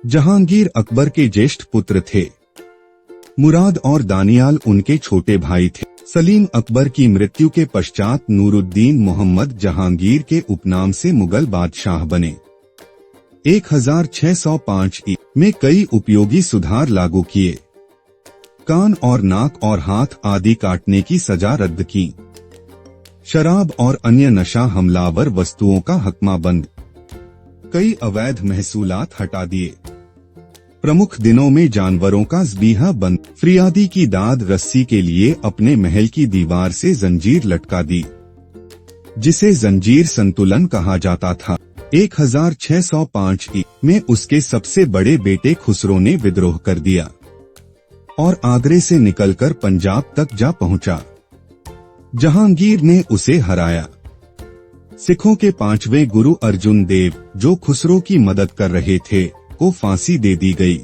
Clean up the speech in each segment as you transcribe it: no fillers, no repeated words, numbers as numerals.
जहांगीर अकबर के ज्येष्ठ पुत्र थे। मुराद और दानियाल उनके छोटे भाई थे। सलीम अकबर की मृत्यु के पश्चात नूरुद्दीन मोहम्मद जहांगीर के उपनाम से मुगल बादशाह बने। 1605 में कई उपयोगी सुधार लागू किए। कान और नाक और हाथ आदि काटने की सजा रद्द की। शराब और अन्य नशा हमलावर वस्तुओं का हकमा बंद। कई अवैध महसूलात हटा दिए। प्रमुख दिनों में जानवरों का ज़बीहा बंद। फरियादी की दाद रस्सी के लिए अपने महल की दीवार से जंजीर लटका दी, जिसे जंजीर संतुलन कहा जाता था। 1605 में उसके सबसे बड़े बेटे खुसरो ने विद्रोह कर दिया और आगरे से निकलकर पंजाब तक जा पहुंचा। जहांगीर ने उसे हराया। सिखों के 5वें गुरु अर्जुन देव, जो खुसरो की मदद कर रहे थे, को फांसी दे दी गई।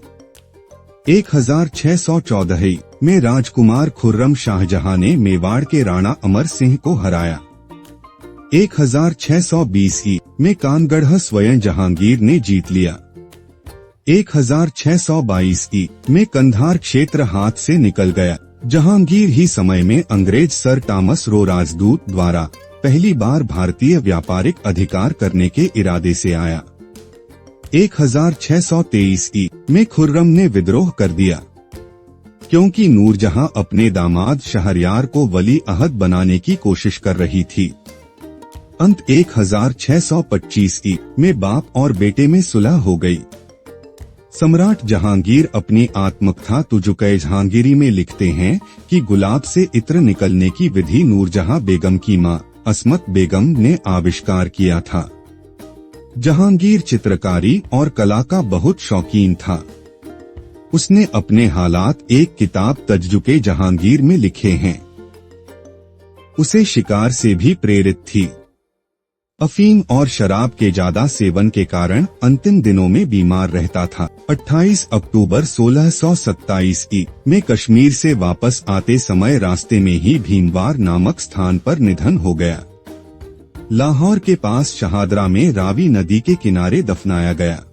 1614 में राजकुमार खुर्रम शाहजहां ने मेवाड़ के राणा अमर सिंह को हराया। 1620 में कानगढ़ स्वयं जहांगीर ने जीत लिया। 1622 में कंधार क्षेत्र हाथ से निकल गया। जहांगीर ही समय में अंग्रेज सर टॉमस रो राजदूत द्वारा पहली बार भारतीय व्यापारिक अधिकार करने के इरादे से आया। 1623 में खुर्रम ने विद्रोह कर दिया, क्योंकि नूरजहां अपने दामाद शहरयार को वली अहद बनाने की कोशिश कर रही थी। अंत 1625 में बाप और बेटे में सुलह हो गई। सम्राट जहांगीर अपनी आत्मकथा तुजुक-ए जहांगीरी में लिखते हैं कि गुलाब से इत्र निकलने की विधि नूरजहां बेगम की मां अस्मत बेगम ने आविष्कार किया था। जहांगीर चित्रकारी और कला का बहुत शौकीन था। उसने अपने हालात एक किताब तजुक-ए जहांगीर में लिखे हैं। उसे शिकार से भी प्रेरित थी। अफीम और शराब के ज्यादा सेवन के कारण अंतिम दिनों में बीमार रहता था। 28 अक्टूबर 1627 में कश्मीर से वापस आते समय रास्ते में ही भीमवार नामक स्थान पर निधन हो गया। लाहौर के पास शहादरा में रावी नदी के किनारे दफनाया गया।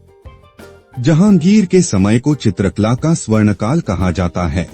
जहांगीर के समय को चित्रकला का स्वर्णकाल कहा जाता है।